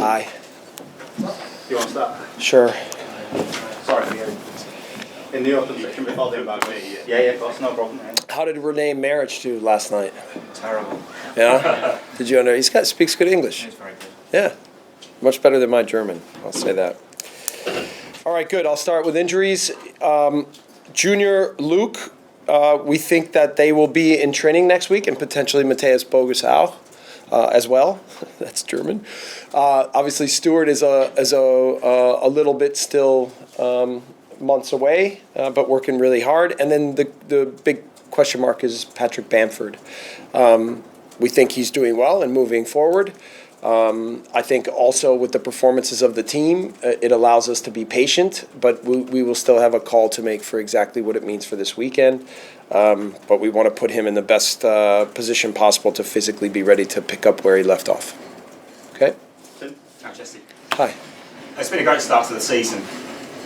Hi. You want to start? Sure. Sorry, in the open section before they about me. Yeah, of course, no problem. How did Renee Marich do last night? Terrible. Yeah? Did you under? Speaks good English. He's very good. Yeah. Much better than my German, I'll say that. All right, good. I'll start with injuries. Junior Luke, we think that they will be in training next week, and potentially Matheus Klich as well. That's German. Obviously, Stewart is a little bit still months away, but working really hard. And then the big question mark is Patrick Bamford. We think he's doing well and moving forward. I think also with the performances of the team, it allows us to be patient, but we will still have a call to make for exactly what it means for this weekend. But we want to put him in the best position possible to physically be ready to pick up where he left off. Okay? Hi, Jesse. Hi. It's been a great start to the season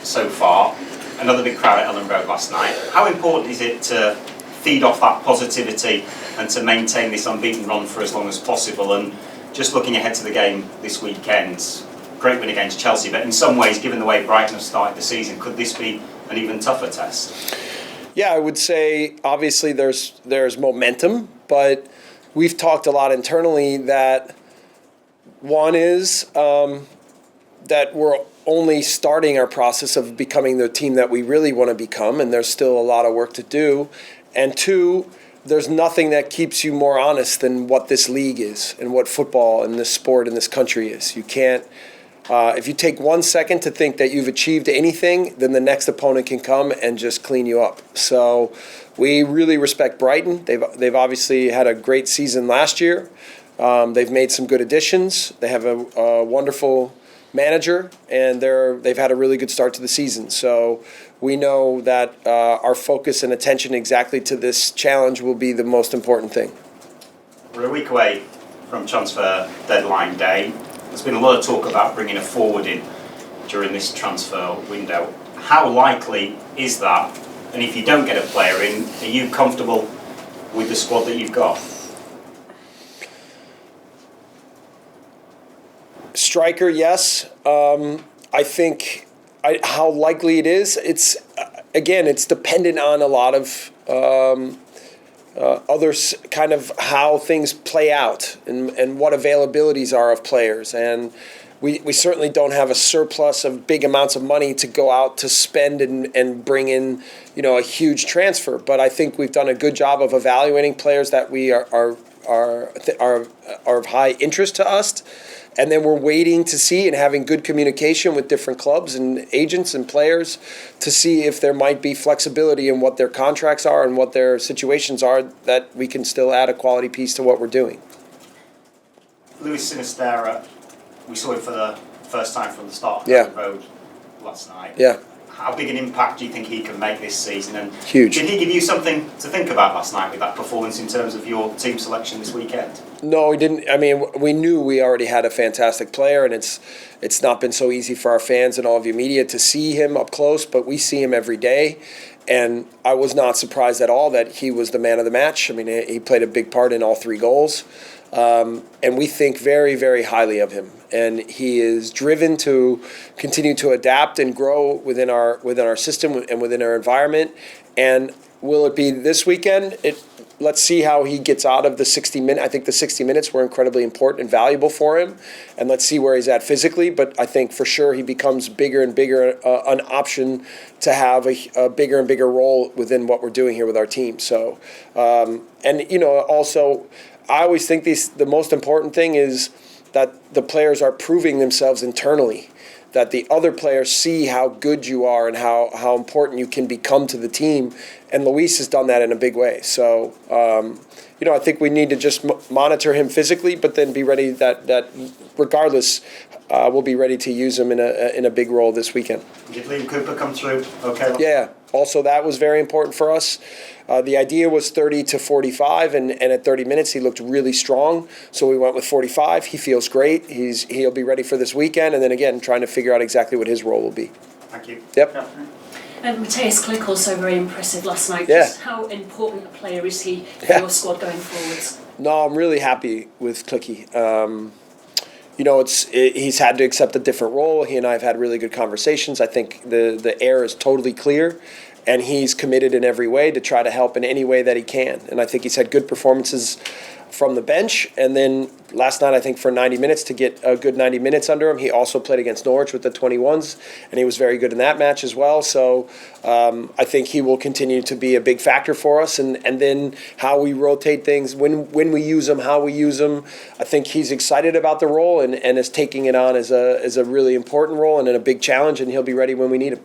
so far. Another big crowd at Ellen Road last night. How important is it to feed off that positivity and to maintain this unbeaten run for as long as possible? And just looking ahead to the game this weekend, great win against Chelsea, but in some ways, given the way Brighton have started the season, could this be an even tougher test? Yeah, I would say obviously there's momentum, but we've talked a lot internally that one is that we're only starting our process of becoming the team that we really want to become, and there's still a lot of work to do. And two, there's nothing that keeps you more honest than what this league is and what football and this sport in this country is. You can't, if you take 1 second to think that you've achieved anything, then the next opponent can come and just clean you up. So we really respect Brighton. They've obviously had a great season last year. They've made some good additions. They have a wonderful manager, and they've had a really good start to the season. So we know that our focus and attention exactly to this challenge will be the most important thing. We're a week away from transfer deadline day. There's been a lot of talk about bringing a forward in during this transfer window. How likely is that? And if you don't get a player in, are you comfortable with the squad that you've got? Striker, yes. I think how likely it is, it's dependent on a lot of other kind of how things play out and what availabilities are of players. And we certainly don't have a surplus of big amounts of money to go out to spend and bring in, a huge transfer. But I think we've done a good job of evaluating players that we are of high interest to us. And then we're waiting to see and having good communication with different clubs and agents and players to see if there might be flexibility in what their contracts are and what their situations are, that we can still add a quality piece to what we're doing. Luis Sinisterra, we saw him for the first time from the start of the road last night. Yeah. How big an impact do you think he can make this season? And huge. Did he give you something to think about last night with that performance in terms of your team selection this weekend? No, he didn't. I mean, we knew we already had a fantastic player, and it's not been so easy for our fans and all of your media to see him up close, but we see him every day. And I was not surprised at all that he was the man of the match. I mean, he played a big part in all 3 goals. And we think very, very highly of him. And he is driven to continue to adapt and grow within our system and within our environment. And will it be this weekend? Let's see how he gets out of the 60 minutes. I think the 60 minutes were incredibly important and valuable for him. And let's see where he's at physically. But I think for sure he becomes bigger and bigger an option to have a bigger and bigger role within what we're doing here with our team. So, also, I always think the most important thing is that the players are proving themselves internally, that the other players see how good you are and how important you can become to the team. And Luis has done that in a big way. So, I think we need to just monitor him physically, but then be ready that regardless, we'll be ready to use him in a big role this weekend. Did Liam Cooper come through okay? Yeah. Also, that was very important for us. The idea was 30 to 45, and at 30 minutes he looked really strong. So we went with 45. He feels great. He'll be ready for this weekend, and then again trying to figure out exactly what his role will be. Thank you. Yep. And Matheus Klich also very impressive last night. Yeah. Just how important a player is he for your squad going forwards? No, I'm really happy with Klich. he's had to accept a different role. He and I have had really good conversations. I think the air is totally clear, and he's committed in every way to try to help in any way that he can. And I think he's had good performances from the bench, and then last night I think for 90 minutes to get a good 90 minutes under him. He also played against Norwich with the 21s, and he was very good in that match as well. So I think he will continue to be a big factor for us, and then how we rotate things, when we use him, how we use him. I think he's excited about the role and is taking it on as a really important role and in a big challenge, and he'll be ready when we need him.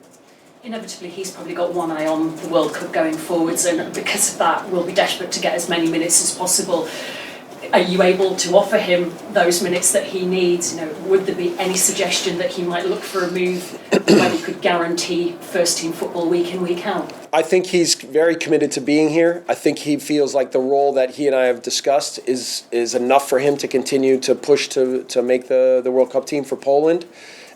Inevitably, he's probably got one eye on the World Cup going forwards, and because of that, we'll be desperate to get as many minutes as possible. Are you able to offer him those minutes that he needs? Would there be any suggestion that he might look for a move where he could guarantee first-team football week in, week out? I think he's very committed to being here. I think he feels like the role that he and I have discussed is enough for him to continue to push to make the World Cup team for Poland.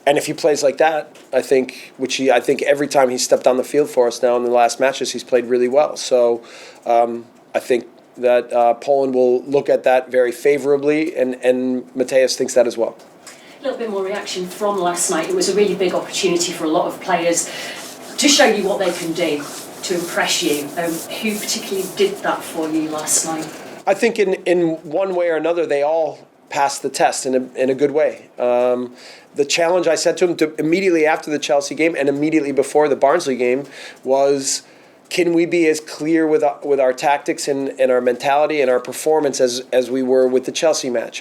And if he plays like that, I think every time he's stepped on the field for us now in the last matches, he's played really well. So I think that Poland will look at that very favorably, and Matheus thinks that as well. A little bit more reaction from last night. It was a really big opportunity for a lot of players to show you what they can do, to impress you. Who particularly did that for you last night? I think in one way or another, they all passed the test in a good way. The challenge I said to him immediately after the Chelsea game and immediately before the Barnsley game was, can we be as clear with our tactics and our mentality and our performance as we were with the Chelsea match?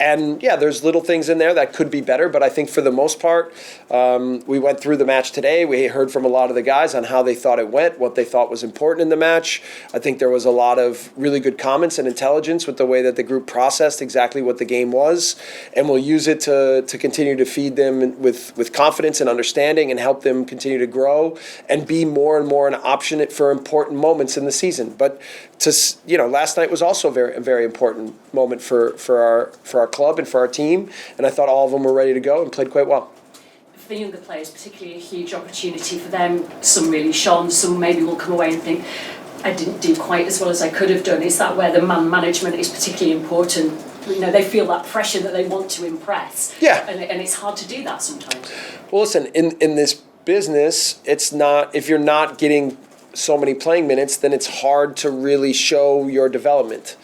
And yeah, there's little things in there that could be better, but I think for the most part, we went through the match today. We heard from a lot of the guys on how they thought it went, what they thought was important in the match. I think there was a lot of really good comments and intelligence with the way that the group processed exactly what the game was, and we'll use it to continue to feed them with confidence and understanding and help them continue to grow and be more and more an option for important moments in the season. But last night was also a very important moment for our club and for our team, and I thought all of them were ready to go and played quite well. For the younger players, particularly a huge opportunity for them. Some really shone, some maybe will come away and think, I didn't do quite as well as I could have done. Is that where the man management is particularly important? They feel that pressure that they want to impress. Yeah. And it's hard to do that sometimes. Well, listen, in this business, it's not, if you're not getting so many playing minutes, then it's hard to really show your development.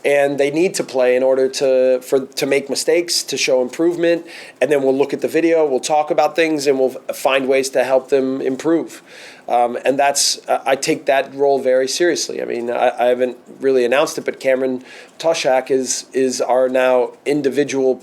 And they need to play in order to make mistakes, to show improvement, and then we'll look at the video, we'll talk about things, and we'll find ways to help them improve. And I take that role very seriously. I mean, I haven't really announced it, but Cameron Toshak is our now individual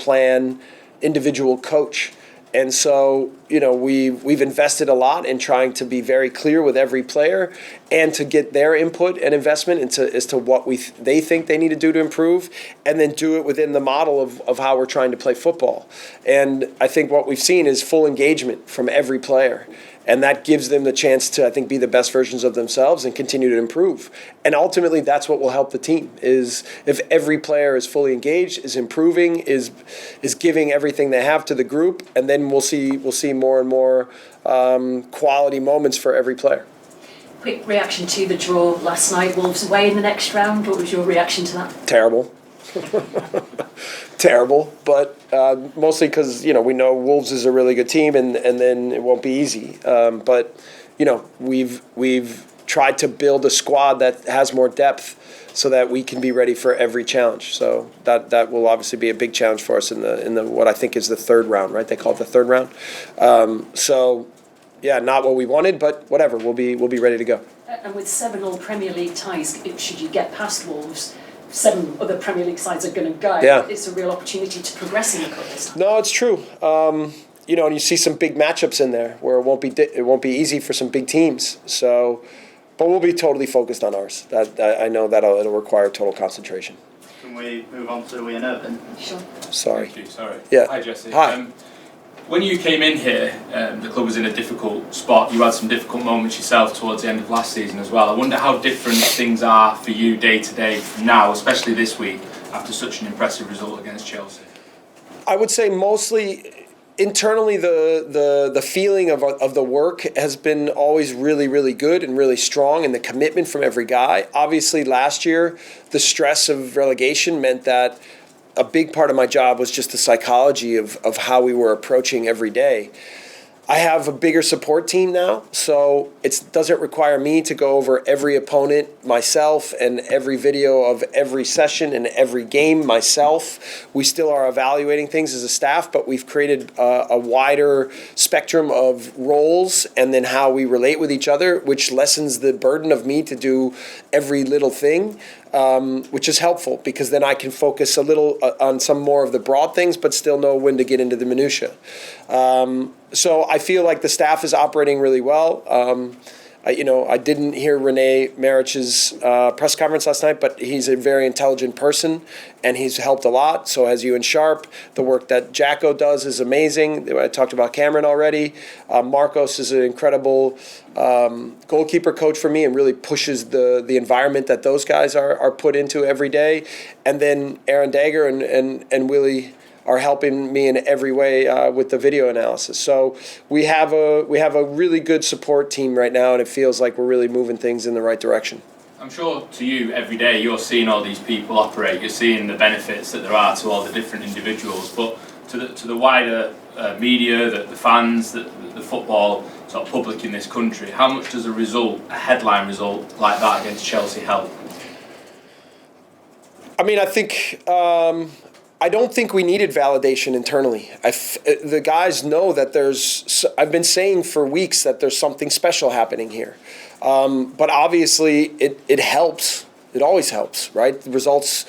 coach. And so, we've invested a lot in trying to be very clear with every player and to get their input and investment as to what they think they need to do to improve, and then do it within the model of how we're trying to play football. And I think what we've seen is full engagement from every player. And that gives them the chance to, I think, be the best versions of themselves and continue to improve. And ultimately, that's what will help the team, is if every player is fully engaged, is improving, is giving everything they have to the group, and then we'll see more and more quality moments for every player. Quick reaction to the draw last night. Wolves away in the next round. What was your reaction to that? Terrible. Terrible, but mostly because we know Wolves is a really good team, and then it won't be easy. But we've tried to build a squad that has more depth, so that we can be ready for every challenge. So that will obviously be a big challenge for us in the what I think is the third round, right? They call it the third round. So yeah, not what we wanted, but whatever. We'll be ready to go. And with 7 all Premier League ties, should you get past Wolves, 7 other Premier League sides are going to go. Yeah. It's a real opportunity to progress in the cup this time. No, it's true. And you see some big matchups in there where it won't be easy for some big teams. So, but we'll be totally focused on ours. I know it'll require total concentration. Can we move on to Ian Urban? Sure. Sorry. Thank you, sorry. Yeah. Hi, Jesse. Hi. When you came in here, the club was in a difficult spot. You had some difficult moments yourself towards the end of last season as well. I wonder how different things are for you day to day now, especially this week, after such an impressive result against Chelsea. I would say mostly internally the feeling of the work has been always really, really good and really strong, and the commitment from every guy. Obviously, last year, the stress of relegation meant that a big part of my job was just the psychology of how we were approaching every day. I have a bigger support team now, so it doesn't require me to go over every opponent myself and every video of every session and every game myself. We still are evaluating things as a staff, but we've created a wider spectrum of roles and then how we relate with each other, which lessens the burden of me to do every little thing. Which is helpful because then I can focus a little on some more of the broad things, but still know when to get into the minutia. So I feel like the staff is operating really well. I didn't hear Rene Marich's press conference last night, but he's a very intelligent person, and he's helped a lot. So has Ewan Sharp. The work that Jacko does is amazing. I talked about Cameron already. Marcos is an incredible goalkeeper coach for me and really pushes the environment that those guys are put into every day. And then Aaron Dagger and Willie are helping me in every way with the video analysis. So we have a really good support team right now, and it feels like we're really moving things in the right direction. I'm sure to you every day you're seeing all these people operate, you're seeing the benefits that there are to all the different individuals, but to the wider media, the fans, the football sort of public in this country, how much does a headline result like that against Chelsea help? I mean, I think I don't think we needed validation internally. The guys know that I've been saying for weeks that there's something special happening here. But obviously it helps. It always helps, right? The results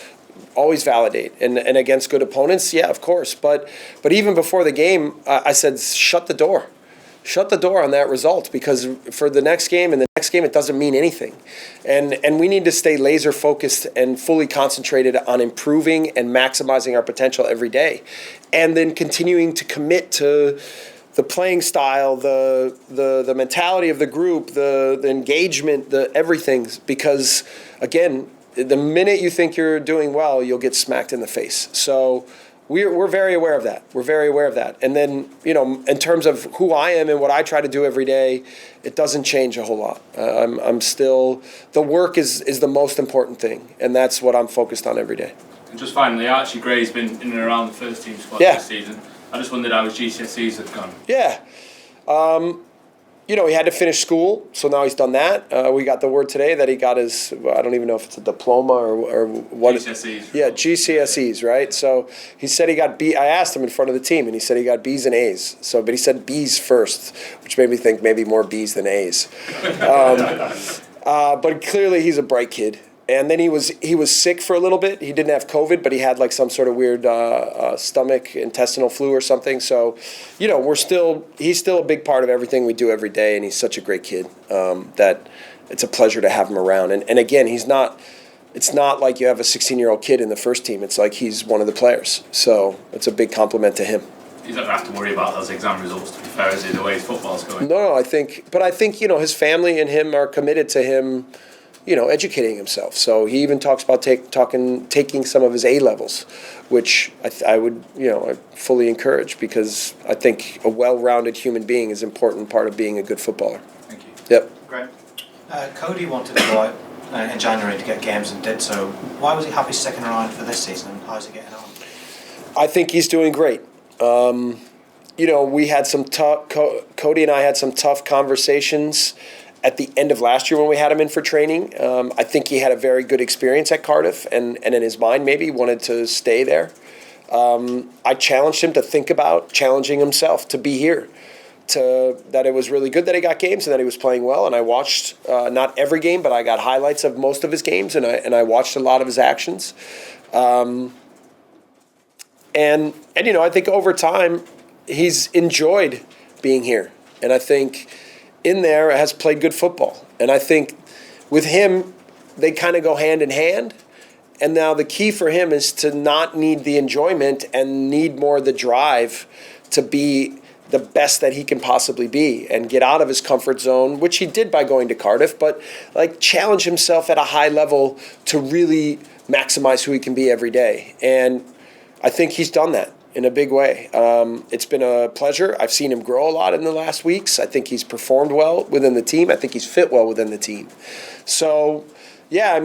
always validate. And against good opponents, yeah, of course. But even before the game, I said, shut the door. Shut the door on that result, because for the next game and the next game, it doesn't mean anything. And we need to stay laser focused and fully concentrated on improving and maximizing our potential every day. And then continuing to commit to the playing style, the mentality of the group, the engagement, the everything. Because, again, the minute you think you're doing well, you'll get smacked in the face. So we're very aware of that. We're very aware of that. And then, in terms of who I am and what I try to do every day, it doesn't change a whole lot. I'm still, the work is the most important thing, and that's what I'm focused on every day. And just finally, Archie Gray's been in and around the first team squad this season. I just wondered how his GCSEs have gone. Yeah. He had to finish school, so now he's done that. We got the word today that he got his, I don't even know if it's a diploma or what. GCSEs. Yeah, GCSEs, right? So he said he got B. I asked him in front of the team, and he said he got B's and A's. But he said B's first, which made me think maybe more B's than A's. But clearly he's a bright kid. And then he was sick for a little bit. He didn't have COVID, but he had like some sort of weird stomach intestinal flu or something. So, he's still a big part of everything we do every day, and he's such a great kid that it's a pleasure to have him around. And again, it's not like you have a 16-year-old kid in the first team. It's like he's one of the players. So it's a big compliment to him. He's not going to have to worry about those exam results, to be fair, is he, the way his football's going? No, I think his family and him are committed to him, educating himself. So he even talks about taking some of his A levels, which I would, I fully encourage, because I think a well-rounded human being is an important part of being a good footballer. Thank you. Yep. Great. Cody wanted to go out in January to get games and did so. Why was he happy sticking around for this season, and how's he getting on? I think he's doing great. We had some Cody and I had some tough conversations at the end of last year when we had him in for training. I think he had a very good experience at Cardiff, and in his mind maybe he wanted to stay there. I challenged him to think about challenging himself to be here, that it was really good that he got games and that he was playing well. And I watched not every game, but I got highlights of most of his games, and I watched a lot of his actions. And I think over time he's enjoyed being here, and I think in there has played good football. And I think with him, they kind of go hand in hand. And now the key for him is to not need the enjoyment and need more the drive to be the best that he can possibly be and get out of his comfort zone, which he did by going to Cardiff, but challenge himself at a high level to really maximize who he can be every day. And I think he's done that in a big way. It's been a pleasure. I've seen him grow a lot in the last weeks. I think he's performed well within the team. I think he's fit well within the team. So, yeah,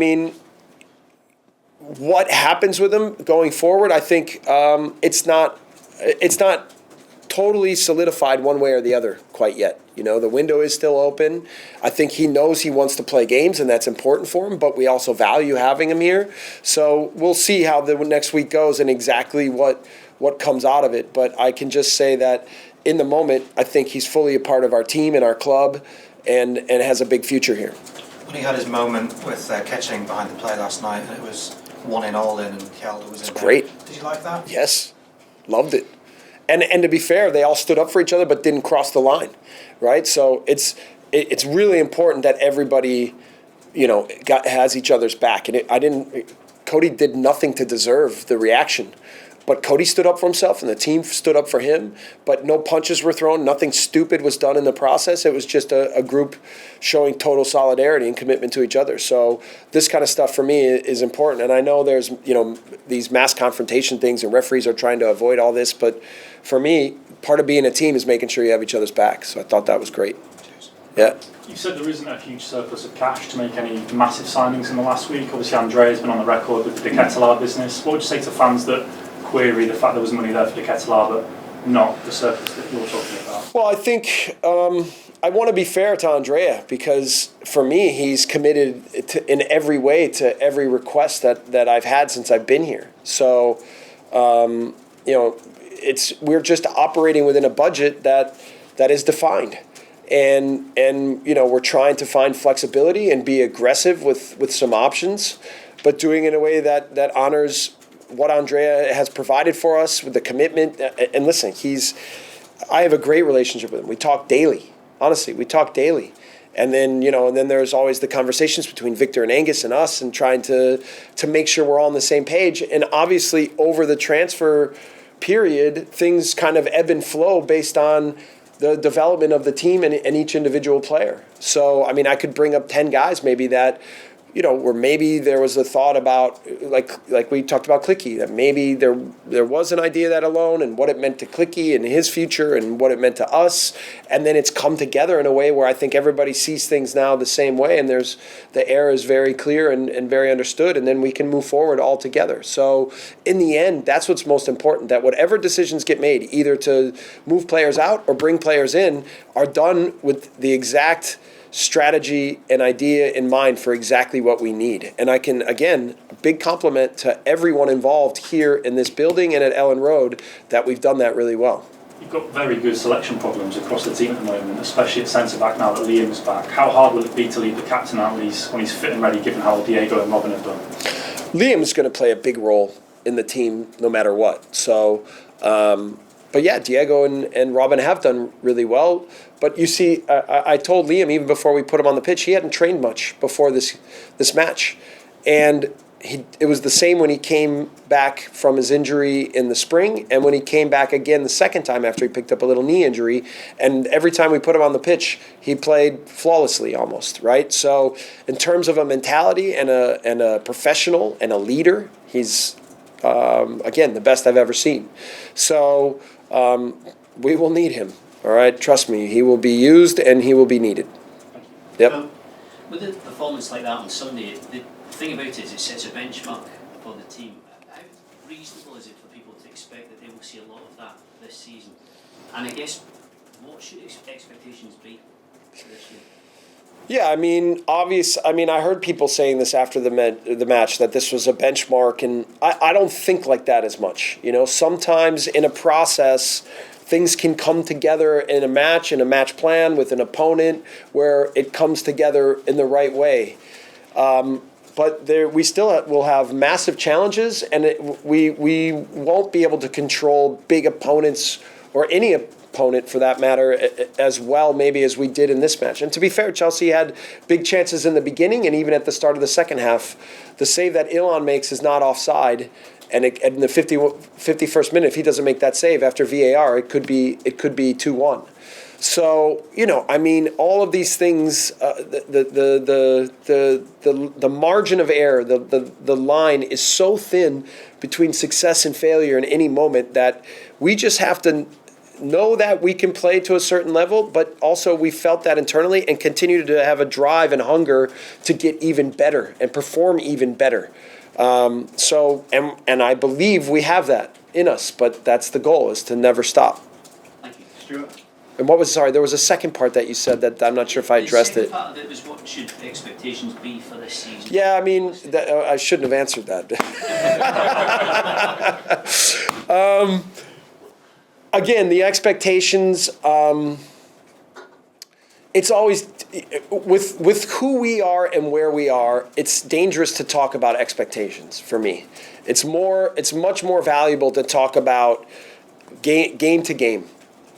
what happens with him going forward, I think it's not totally solidified one way or the other quite yet. The window is still open. I think he knows he wants to play games, and that's important for him, but we also value having him here. So we'll see how the next week goes and exactly what comes out of it. But I can just say that in the moment, I think he's fully a part of our team and our club and has a big future here. When he had his moment with catching behind the play last night, and it was 1-all in, and Kjelda was in there. Great. Did you like that? Yes, loved it. And to be fair, they all stood up for each other but didn't cross the line, right? So it's really important that everybody, has each other's back. And Cody did nothing to deserve the reaction. But Cody stood up for himself and the team stood up for him. But no punches were thrown. Nothing stupid was done in the process. It was just a group showing total solidarity and commitment to each other. So this kind of stuff for me is important. And I know there's, these mass confrontation things and referees are trying to avoid all this. But for me, part of being a team is making sure you have each other's back. So I thought that was great. Yeah. You said there isn't a huge surplus of cash to make any massive signings in the last week. Obviously, Andrea's been on the record with the De Ketelaar business. What would you say to fans that query the fact there was money there for De Ketelaar, but not the surplus that you're talking about? Well, I think I want to be fair to Andrea because for me, he's committed in every way to every request that I've had since I've been here. So, we're just operating within a budget that is defined. And we're trying to find flexibility and be aggressive with some options, but doing it in a way that honors what Andrea has provided for us with the commitment. And listen, I have a great relationship with him. We talk daily. Honestly, we talk daily. And then, there's always the conversations between Victor and Angus and us and trying to make sure we're all on the same page. And obviously over the transfer period, things kind of ebb and flow based on the development of the team and each individual player. So, I could bring up 10 guys maybe that, where maybe there was a thought about, like we talked about Klich, that maybe there was an idea that alone and what it meant to Klich and his future and what it meant to us. And then it's come together in a way where I think everybody sees things now the same way and the air is very clear and very understood, and then we can move forward all together. So in the end, that's what's most important, that whatever decisions get made, either to move players out or bring players in, are done with the exact strategy and idea in mind for exactly what we need. And I can, again, a big compliment to everyone involved here in this building and at Ellen Road that we've done that really well. You've got very good selection problems across the team at the moment, especially at centre-back now that Liam's back. How hard will it be to leave the captain out when he's fit and ready, given how Diego and Robin have done? Liam's going to play a big role in the team no matter what. So, but yeah, Diego and Robin have done really well. But you see, I told Liam even before we put him on the pitch, he hadn't trained much before this match. And it was the same when he came back from his injury in the spring and when he came back again the second time after he picked up a little knee injury. And every time we put him on the pitch, he played flawlessly almost, right? So in terms of a mentality and a professional and a leader, he's, again, the best I've ever seen. So we will need him. All right, trust me, he will be used and he will be needed. Yep. Well, with a performance like that on Sunday, the thing about it is it sets a benchmark for the team. How reasonable is it for people to expect that they will see a lot of that this season? And I guess, what should expectations be for this year? Yeah, I heard people saying this after the match, that this was a benchmark, and I don't think like that as much. Sometimes in a process, things can come together in a match plan with an opponent where it comes together in the right way. But we still will have massive challenges, and we won't be able to control big opponents or any opponent for that matter as well maybe as we did in this match. And to be fair, Chelsea had big chances in the beginning and even at the start of the second half. The save that Ilan makes is not offside. And in the 51st minute, if he doesn't make that save after VAR, it could be 2-1. So all of these things, the margin of error, the line is so thin between success and failure in any moment that we just have to know that we can play to a certain level, but also we felt that internally and continue to have a drive and hunger to get even better and perform even better. And I believe we have that in us, but that's the goal, is to never stop. Thank you. Stuart? And there was a second part that you said that I'm not sure if I addressed The it. second part of it was, what should expectations be for this season? Yeah, I mean, I shouldn't have answered that. Again, the expectations, it's always, with who we are and where we are, it's dangerous to talk about expectations for me. It's much more valuable to talk about game to game,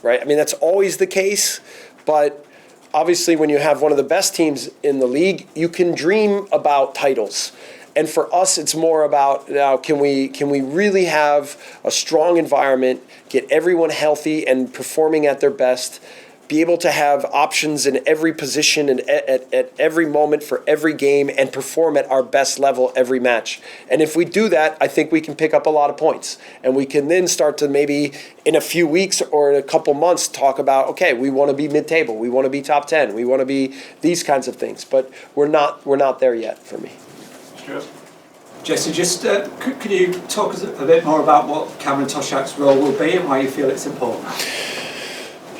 right? I mean, that's always the case, but obviously when you have one of the best teams in the league, you can dream about titles. And for us, it's more about, now, can we really have a strong environment, get everyone healthy and performing at their best, be able to have options in every position and at every moment for every game, and perform at our best level every match. And if we do that, I think we can pick up a lot of points. And we can then start to maybe in a few weeks or in a couple months talk about, okay, we want to be mid-table, we want to be top 10, we want to be these kinds of things. But we're not there yet for me. Jesse, just could you talk us a bit more about what Cameron Toshak's role will be and why you feel it's important?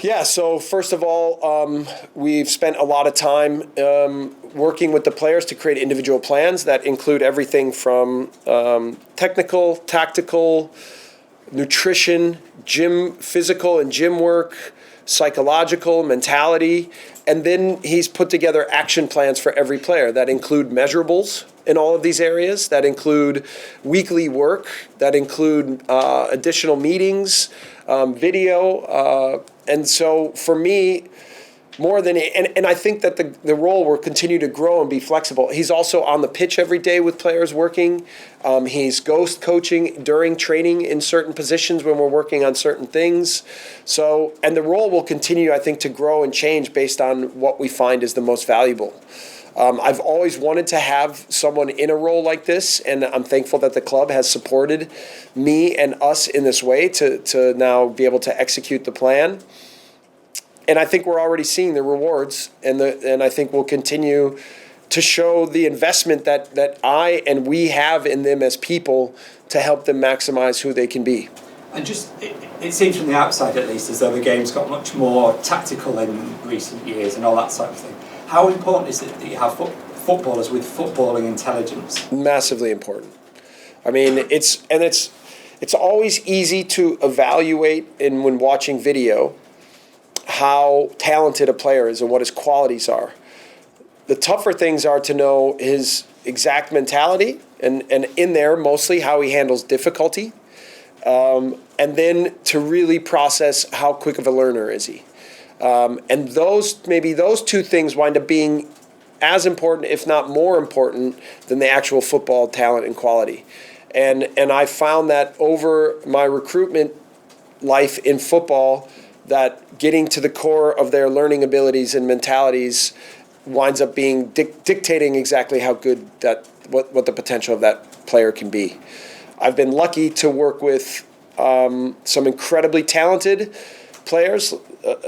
Yeah, so first of all, we've spent a lot of time working with the players to create individual plans that include everything from technical, tactical, nutrition, physical and gym work, psychological, mentality, and then he's put together action plans for every player that include measurables in all of these areas, that include weekly work, that include additional meetings, video, and so for me, more than and I think that the role will continue to grow and be flexible. He's also on the pitch every day with players working. He's ghost coaching during training in certain positions when we're working on certain things. So, and the role will continue, I think, to grow and change based on what we find is the most valuable. I've always wanted to have someone in a role like this, and I'm thankful that the club has supported me and us in this way to now be able to execute the plan. And I think we're already seeing the rewards, and I think we'll continue to show the investment that I and we have in them as people to help them maximize who they can be. And just, it seems from the outside at least as though the game's got much more tactical in recent years and all that sort of thing. How important is it that you have footballers with footballing intelligence? Massively important. I mean, it's always easy to evaluate when watching video how talented a player is and what his qualities are. The tougher things are to know his exact mentality and in there mostly how he handles difficulty, and then to really process how quick of a learner is he. And those two things wind up being as important, if not more important, than the actual football talent and quality. And I found that over my recruitment life in football, that getting to the core of their learning abilities and mentalities winds up being dictating exactly how good what the potential of that player can be. I've been lucky to work with some incredibly talented players.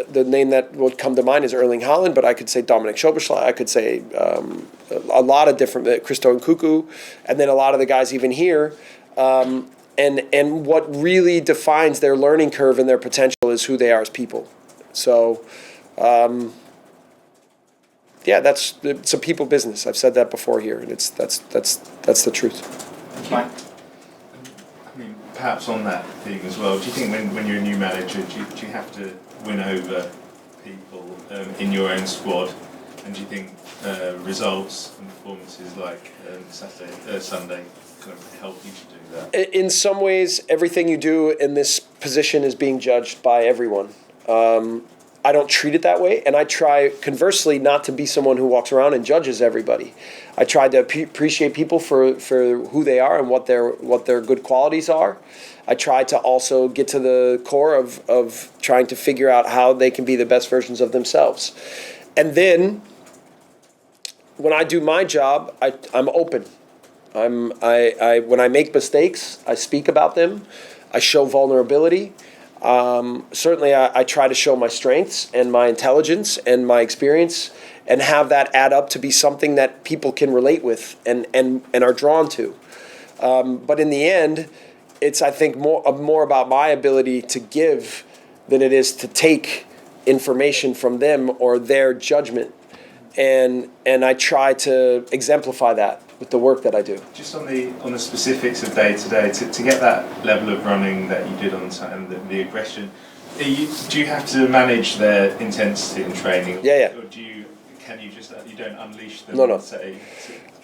The name that would come to mind is Erling Haaland, but I could say Dominic Szoboszlai, I could say a lot of different, Christo Nkunku, and then a lot of the guys even here. And what really defines their learning curve and their potential is who they are as people. So, it's a people business. I've said that before here, and that's the truth. Mike? I mean, perhaps on that thing as well, do you think when you're a new manager, do you have to win over people in your own squad? And do you think results and performances like Sunday kind of help you to do that? In some ways, everything you do in this position is being judged by everyone. I don't treat it that way, and I try, conversely, not to be someone who walks around and judges everybody. I try to appreciate people for who they are and what their good qualities are. I try to also get to the core of trying to figure out how they can be the best versions of themselves. And then, when I do my job, I'm open. When I make mistakes, I speak about them. I show vulnerability. Certainly, I try to show my strengths and my intelligence and my experience, and have that add up to be something that people can relate with and are drawn to. But in the end, it's, I think, more about my ability to give than it is to take information from them or their judgment. And I try to exemplify that with the work that I do. Just on the specifics of day to day, to get that level of running that you did on Saturday, the aggression, do you have to manage their intensity in training? Yeah. Or can you just, you don't unleash them? No. Say,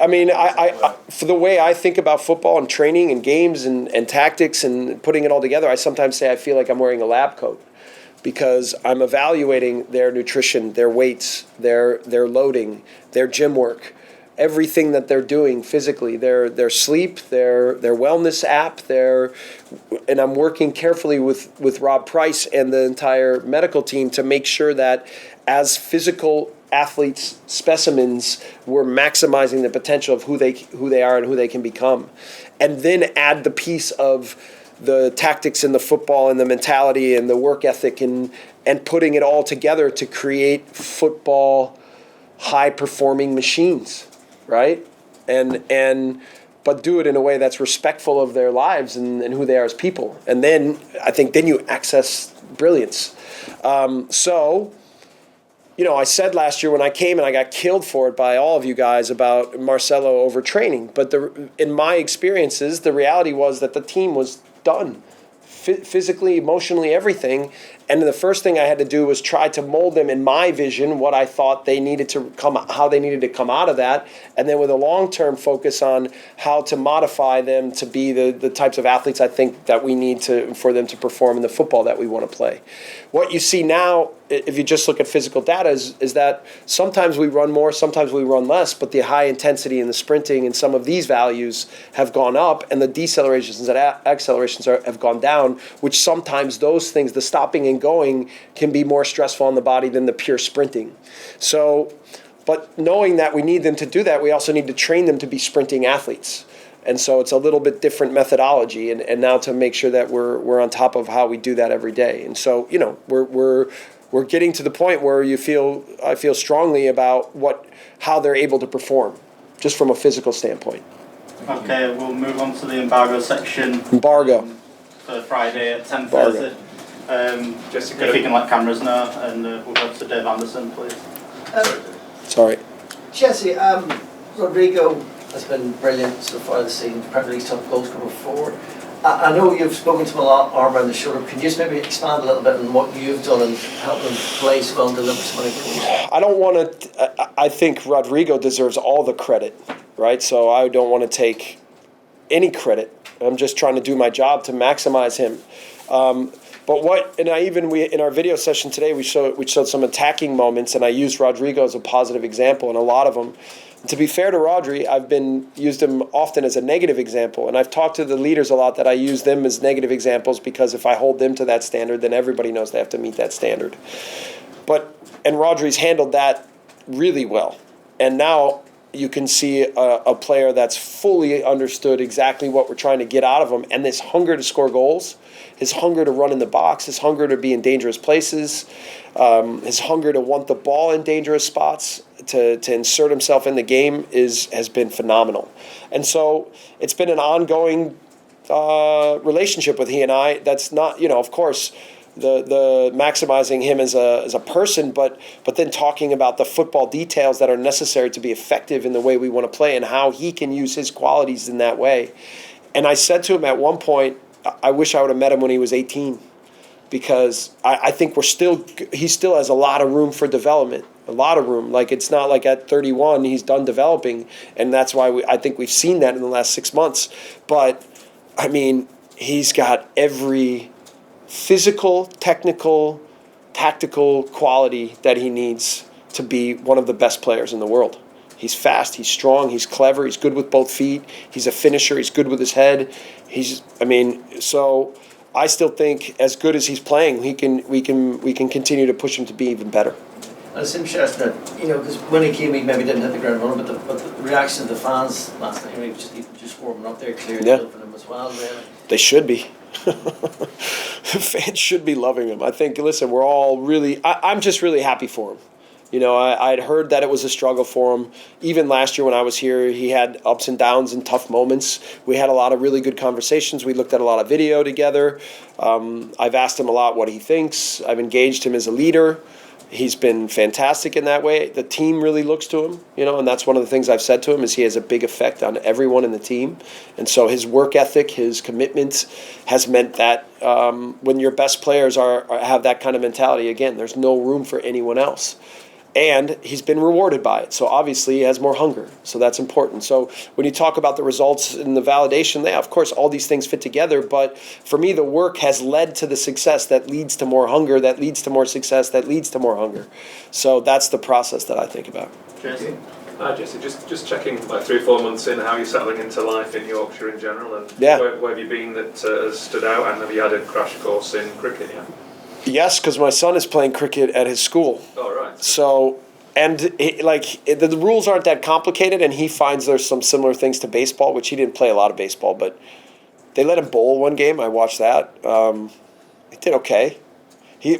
I mean, I for the way I think about football and training and games and tactics and putting it all together, I sometimes say I feel like I'm wearing a lab coat, because I'm evaluating their nutrition, their weights, their loading, their gym work, everything that they're doing physically, their sleep, their wellness app, and I'm working carefully with Rob Price and the entire medical team to make sure that as physical athletes, specimens, we're maximizing the potential of who they are and who they can become. And then add the piece of the tactics and the football and the mentality and the work ethic and putting it all together to create football high-performing machines, right? But do it in a way that's respectful of their lives and who they are as people. And then I think you access brilliance. I said last year when I came and I got killed for it by all of you guys about Marcelo overtraining. But in my experiences, the reality was that the team was done. Physically, emotionally, everything. And the first thing I had to do was try to mold them in my vision, what I thought they needed to how they needed to come out of that, and then with a long-term focus on how to modify them to be the types of athletes I think that we need for them to perform in the football that we want to play. What you see now, if you just look at physical data, is that sometimes we run more, sometimes we run less, but the high intensity and the sprinting and some of these values have gone up, and the decelerations and accelerations have gone down, which sometimes those things, the stopping and going, can be more stressful on the body than the pure sprinting. But knowing that we need them to do that, we also need to train them to be sprinting athletes. And so it's a little bit different methodology, and now to make sure that we're on top of how we do that every day. And so, we're getting to the point where I feel strongly about how they're able to perform, just from a physical standpoint. Okay, we'll move on to the embargo section. For Friday at 10:30. Jessica, if you can let cameras know, and we'll go to Dave Anderson, please. Sorry. Jesse, Rodrigo has been brilliant so far this season, Premier League's top goal scorer 4. I know you've spoken to him a lot, arm around the shoulder. Can you just maybe expand a little bit on what you've done and help him play so well and deliver so many goals? I don't want to. I think Rodrigo deserves all the credit, right? So I don't want to take any credit. I'm just trying to do my job to maximize him. In our video session today, we showed some attacking moments, and I used Rodrigo as a positive example, and a lot of them. And to be fair to Rodri, I've used him often as a negative example, and I've talked to the leaders a lot that I use them as negative examples, because if I hold them to that standard, then everybody knows they have to meet that standard. And Rodri's handled that really well, and now you can see a player that's fully understood exactly what we're trying to get out of him, and this hunger to score goals, his hunger to run in the box, his hunger to be in dangerous places, his hunger to want the ball in dangerous spots, to insert himself in the game has been phenomenal. And so it's been an ongoing relationship with he and I. That's not, of course, the maximizing him as a person, but then talking about the football details that are necessary to be effective in the way we want to play and how he can use his qualities in that way. And I said to him at one point, I wish I would have met him when he was 18, because I think he still has a lot of room for development, a lot of room. Like, it's not like at 31 he's done developing, and that's why I think we've seen that in the last 6 months. But, I mean, he's got every physical, technical, tactical quality that he needs to be one of the best players in the world. He's fast, he's strong, he's clever, he's good with both feet, he's a finisher, he's good with his head. So I still think as good as he's playing, we can continue to push him to be even better. And it's interesting that, because when he came, he maybe didn't hit the ground running, but the reaction of the fans last night, he was just warming up there, clearly loving him as well, really. They should be. The fans should be loving him. I think, listen, we're all really, I'm just really happy for him. You know, I'd heard that it was a struggle for him. Even last year when I was here, he had ups and downs and tough moments. We had a lot of really good conversations. We looked at a lot of video together. I've asked him a lot what he thinks. I've engaged him as a leader. He's been fantastic in that way. The team really looks to him, you know, and that's one of the things I've said to him is he has a big effect on everyone in the team. And so his work ethic, his commitment has meant that when your best players have that kind of mentality, again, there's no room for anyone else. And he's been rewarded by it. So obviously he has more hunger. So that's important. So when you talk about the results and the validation, yeah, of course, all these things fit together. But for me, the work has led to the success that leads to more hunger, that leads to more success, that leads to more hunger. So that's the process that I think about. Jesse? Hi Jesse, just checking like 3 or 4 months in, how are you settling into life in Yorkshire in general, and where have you been that has stood out, and have you had a crash course in cricket yet? Yes, because my son is playing cricket at his school. Oh, right. So, and the rules aren't that complicated, and he finds there's some similar things to baseball, which he didn't play a lot of baseball, but they let him bowl one game. I watched that. He did okay.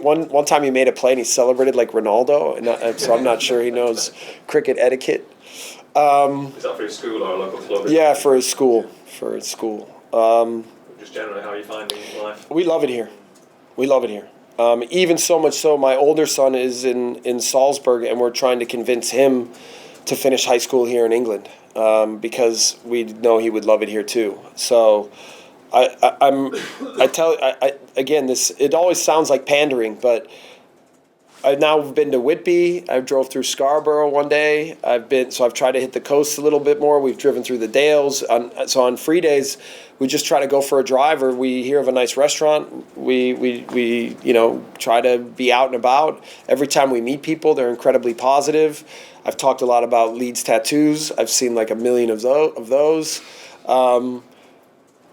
One time he made a play and he celebrated like Ronaldo, and so I'm not sure he knows cricket etiquette. Is that for his school or a local club? Yeah, for his school. Just generally, how are you finding life? We love it here. Even so much so, my older son is in Salzburg, and we're trying to convince him to finish high school here in England because we know he would love it here too. So again, it always sounds like pandering, but I've now been to Whitby. I drove through Scarborough one day. I've tried to hit the coast a little bit more. We've driven through the Dales. So on free days, we just try to go for a drive, or we hear of a nice restaurant. We try to be out and about. Every time we meet people, they're incredibly positive. I've talked a lot about Leeds tattoos. I've seen like 1 million of those.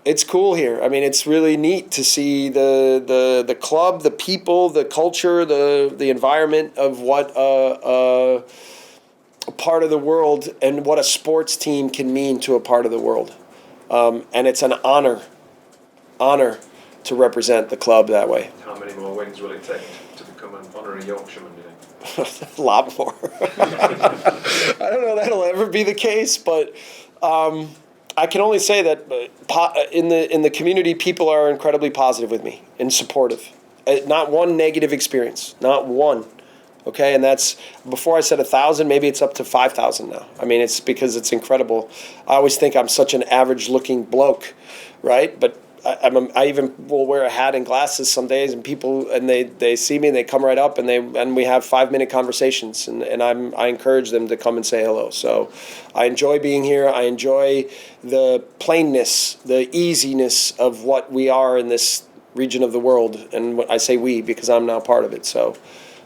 It's cool here. I mean, it's really neat to see the club, the people, the culture, the environment of what a part of the world and what a sports team can mean to a part of the world. And it's an honor to represent the club that way. How many more wins will it take to become an honorary Yorkshireman, do you think? A lot more. I don't know that'll ever be the case, but I can only say that in the community, people are incredibly positive with me and supportive. Not one negative experience, not one. Okay, and that's before I said 1,000. Maybe it's up to 5,000 now. I mean, it's because it's incredible. I always think I'm such an average-looking bloke, right? But I even will wear a hat and glasses some days, and people they see me and they come right up and we have 5-minute conversations, and I encourage them to come and say hello. So I enjoy being here. I enjoy the plainness, the easiness of what we are in this region of the world, and I say we because I'm now part of it. So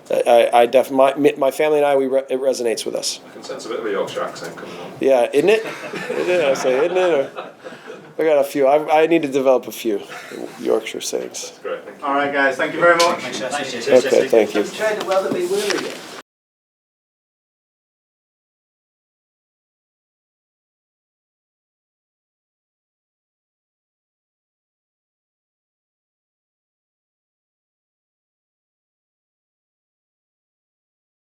my family and I, it resonates with us. I can sense a bit of a Yorkshire accent coming on. Yeah, isn't it? I say, isn't it? I got a few. I need to develop a few Yorkshire sayings. That's great. Thank you. All right, guys. Thank you very much. Thanks, Jesse. Okay, thank you. I'm trying to well to be weary.